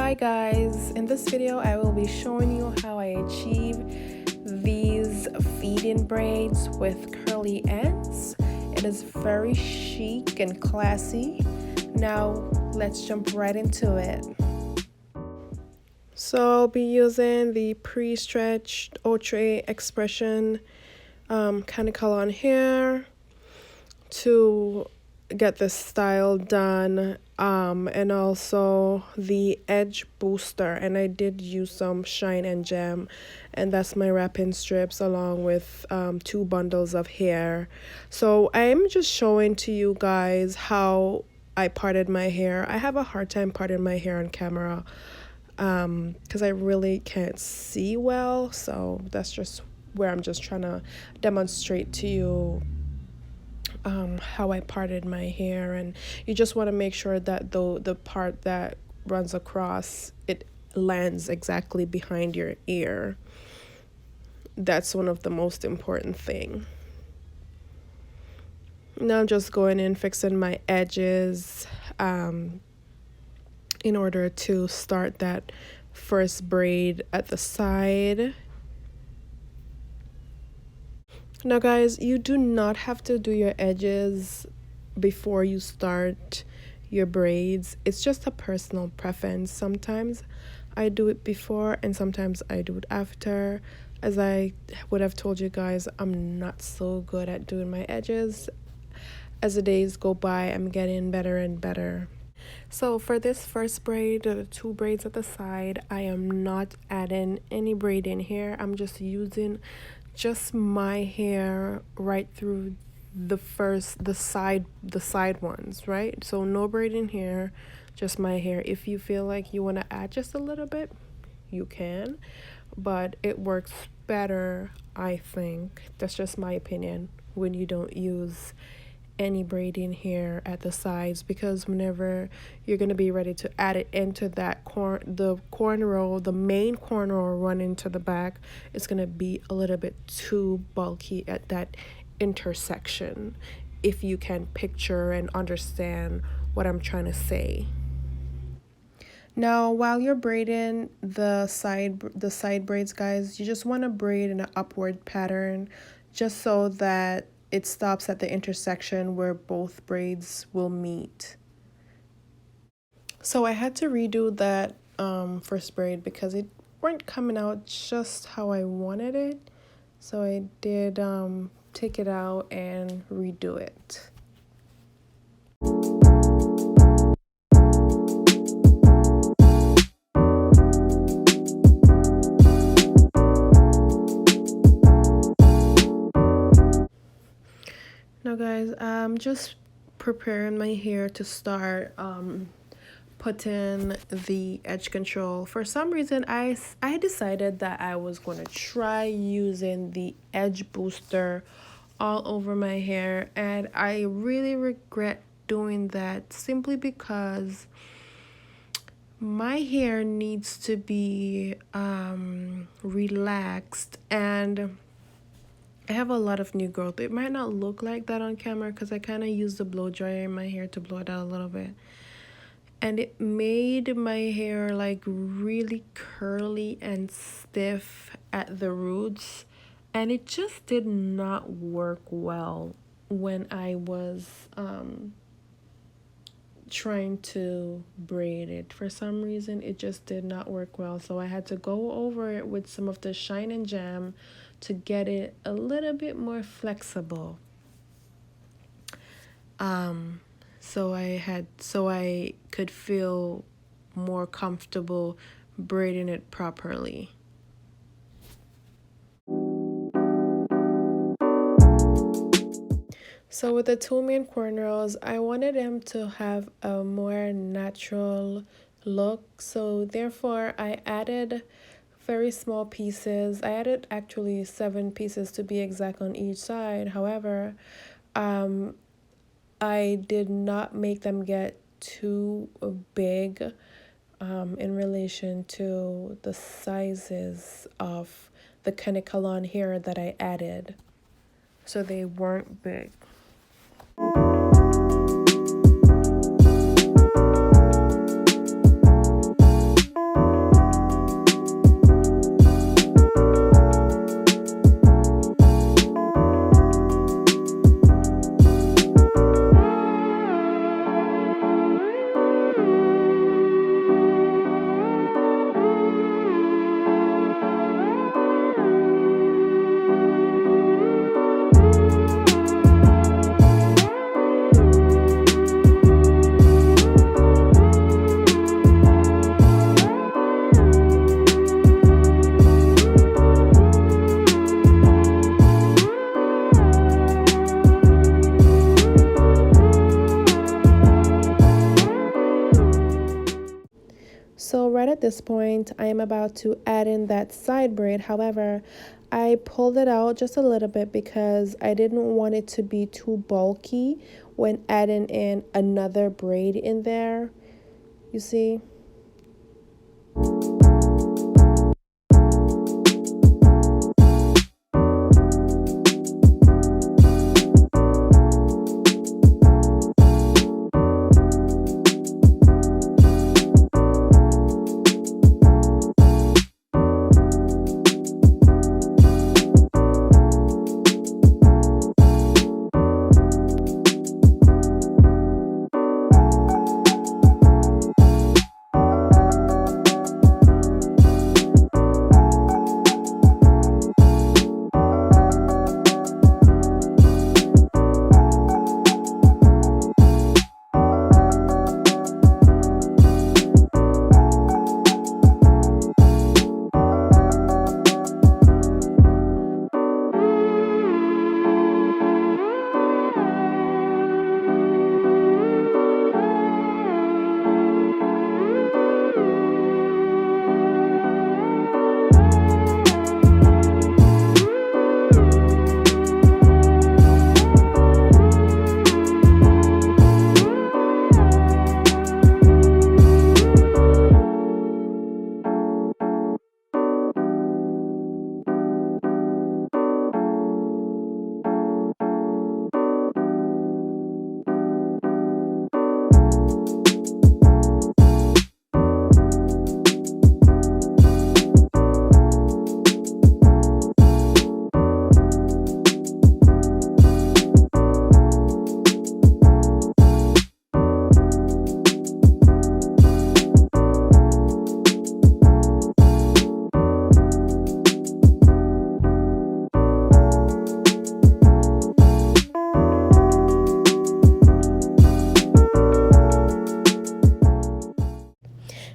Hi guys, in this video I will be showing you how I achieve these feed-in braids with curly ends. It is very chic and classy. Now let's jump right into it. So I'll be using the pre-stretched Ultra X-pression kind of color on here to get this style done, and also the edge booster, and I did use some shine and gem, and that's my wrapping strips along with 2 bundles of hair. So I'm just showing to you guys how I parted my hair. I have a hard time parting my hair on camera because I really can't see well, so that's just where I'm just trying to demonstrate to you how I parted my hair. And you just want to make sure that the part that runs across it lands exactly behind your ear. That's one of the most important thing. Now I'm just going in fixing my edges in order to start that first braid at the side. Now guys, you do not have to do your edges before you start your braids. It's just a personal preference. Sometimes I do it before and sometimes I do it after. As I would have told you guys, I'm not so good at doing my edges. As the days go by, I'm getting better and better. So for this first braid, the 2 braids at the side, I am not adding any braid in here. I'm just using just my hair right through the side ones, right? So no braid in here, just my hair. If you feel like you want to add just a little bit, you can, but it works better, I think. That's just my opinion, when you don't use any braiding here at the sides, because whenever you're going to be ready to add it into that the main cornrow run into the back, it's going to be a little bit too bulky at that intersection, if you can picture and understand what I'm trying to say. Now while you're braiding the side braids, guys, you just want to braid in an upward pattern, just so that it stops at the intersection where both braids will meet. So I had to redo that first braid because it weren't coming out just how I wanted it. So I did take it out and redo it. Now guys, I'm just preparing my hair to start putting the edge control. For some reason, I decided that I was going to try using the edge booster all over my hair, and I really regret doing that simply because my hair needs to be relaxed, and I have a lot of new growth. It might not look like that on camera because I kind of used the blow dryer in my hair to blow it out a little bit, and it made my hair like really curly and stiff at the roots, and it just did not work well when I was trying to braid it. For some reason it just did not work well, so I had to go over it with some of the shine and jam to get it a little bit more flexible, so I could feel more comfortable braiding it properly. So with the 2 main cornrows, I wanted them to have a more natural look, so therefore I added very small pieces. I added actually 7 pieces to be exact on each side. However, I did not make them get too big in relation to the sizes of the canicolon hair that I added, so they weren't big. So right at this point, I am about to add in that side braid. However, I pulled it out just a little bit because I didn't want it to be too bulky when adding in another braid in there. You see?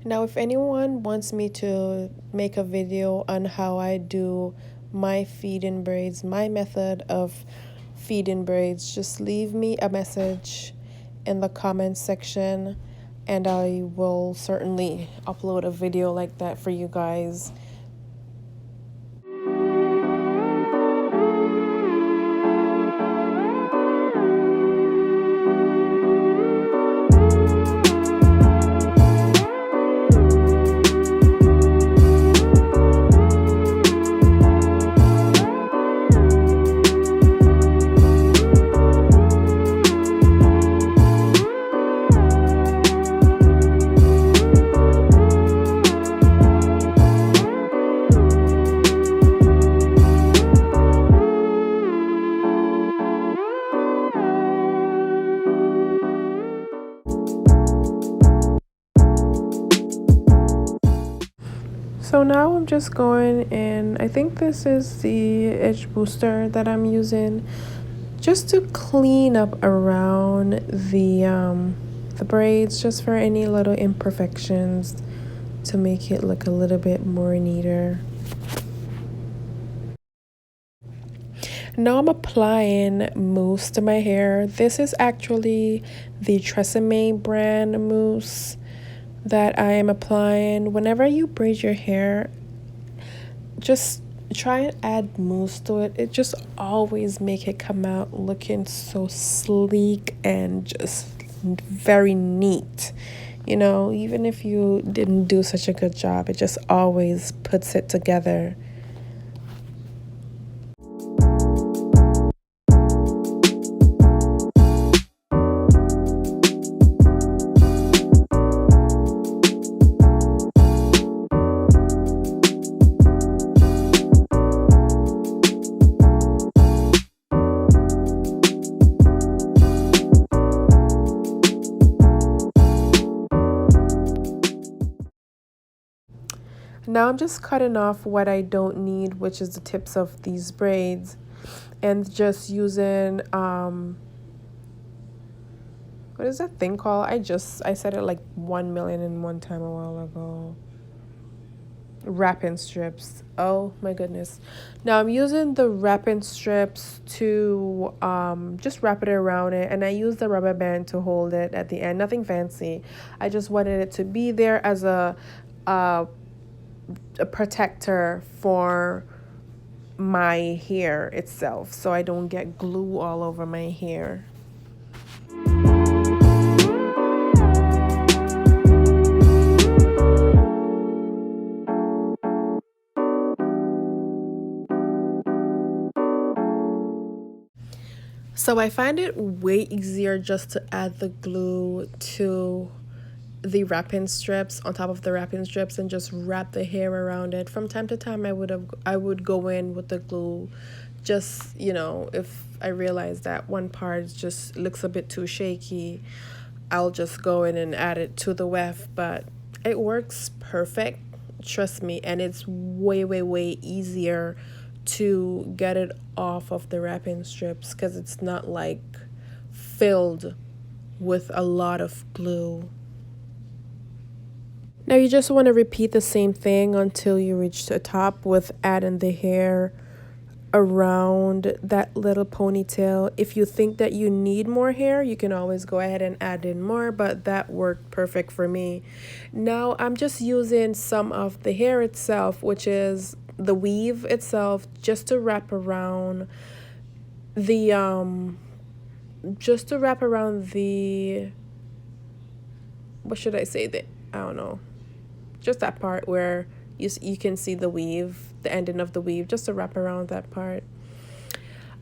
Now, if anyone wants me to make a video on how I do my feed-in braids, my method of feed-in braids, just leave me a message in the comments section and I will certainly upload a video like that for you guys. So now I'm just going in, I think this is the edge booster that I'm using, just to clean up around the braids, just for any little imperfections, to make it look a little bit more neater. Now I'm applying mousse to my hair. This is actually the Tresemme brand mousse that I am applying. Whenever you braid your hair, just try and add mousse to it. It just always make it come out looking so sleek and just very neat. You know, even if you didn't do such a good job, it just always puts it together. Now I'm just cutting off what I don't need, which is the tips of these braids, and just using what is that thing called? I said it like 1,000,001 time a while ago. wrapping strips. Oh my goodness. Now I'm using the wrapping strips to just wrap it around it, and I use the rubber band to hold it at the end. Nothing fancy. I just wanted it to be there as uh, a protector for my hair itself, so I don't get glue all over my hair. So I find it way easier just to add the glue to the wrapping strips on top of the wrapping strips and just wrap the hair around it. From time to time I would go in with the glue, just, you know, if I realize that one part just looks a bit too shaky, I'll just go in and add it to the weft. But it works perfect, trust me, and it's way easier to get it off of the wrapping strips because it's not like filled with a lot of glue. Now you just want to repeat the same thing until you reach the top with adding the hair around that little ponytail. If you think that you need more hair, you can always go ahead and add in more, but that worked perfect for me. Now I'm just using some of the hair itself, which is the weave itself, just to wrap around the what should I say, that I don't know, just that part where you can see the weave, the ending of the weave, just to wrap around that part.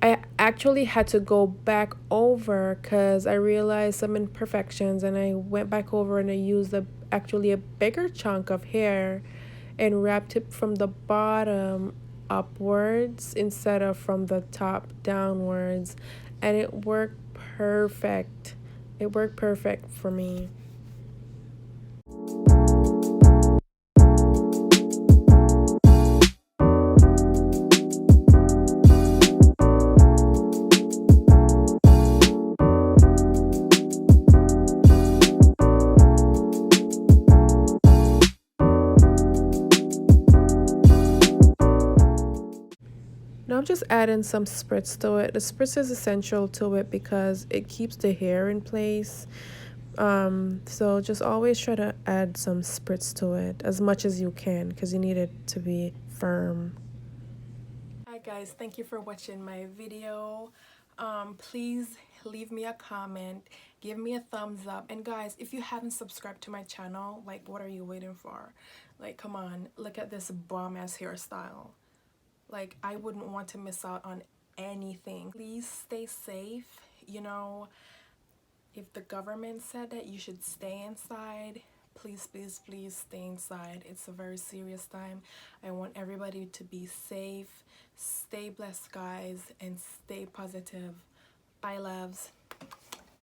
I actually had to go back over because I realized some imperfections, and I went back over and I used actually a bigger chunk of hair and wrapped it from the bottom upwards instead of from the top downwards, and it worked perfect. It worked perfect for me. Now I'm just adding some spritz to it. The spritz is essential to it because it keeps the hair in place. So just always try to add some spritz to it as much as you can because you need it to be firm. Hi guys, thank you for watching my video. Please leave me a comment, give me a thumbs up, and guys, if you haven't subscribed to my channel, like, what are you waiting for? Like, come on, look at this bomb ass hairstyle. Like, I wouldn't want to miss out on anything. Please stay safe. You know, if the government said that you should stay inside, please stay inside. It's a very serious time. I want everybody to be safe. Stay blessed, guys, and stay positive. Bye, loves.